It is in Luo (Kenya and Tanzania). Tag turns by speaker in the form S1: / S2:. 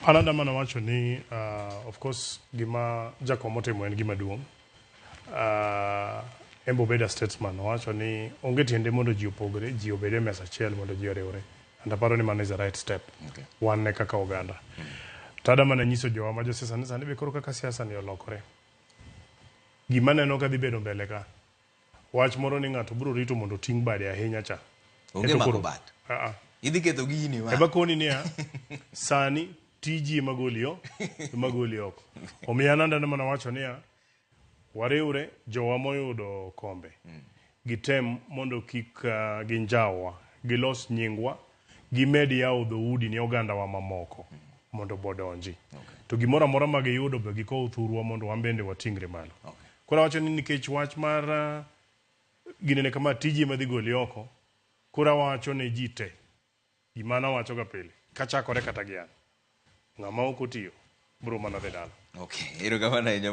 S1: Ananda mana wacho ni of course gima jakom otimo en gima duong'. Embo beda statesman wacho ni onge tiende mondo ji opogre, ji obede mesa achiel mondo ji oriwre. And aparo ni mano is the right step.
S2: Okay.
S1: Wan ne kaka oganda. Tada mana nyiso jowa ma josiasa ni sani be koro kaka siasa ni olokore. Gima neno ka dhi bedo mbele ka. Wach moro ni ng'ato biro rito mondo ting' bade ahinya cha.
S2: Onge mako bad. Idhi ketho gini wa.
S1: Eba koni niya, sani tiji magolio oko. Omiyo Ananda mana wacho niya, wariwre jowa moyudo kombe. Gitem mondo kik ginjawa, gilos nyingwa, gimed yawo dhoudi ni oganda wa mamoko mondo bodonji. To gimoro amora ma giyudo be gikow thurwa mondo wambende watingre malo. Koro wacho ni nikech wach mar ginene kama tiji madhi goli oko, kura wacho ne ji te. Gimana wacho ga pile. Kachakore kata gian. Ng'ama ok otiyo bro mana dhi dala.
S2: Okay, erokamano ahinya.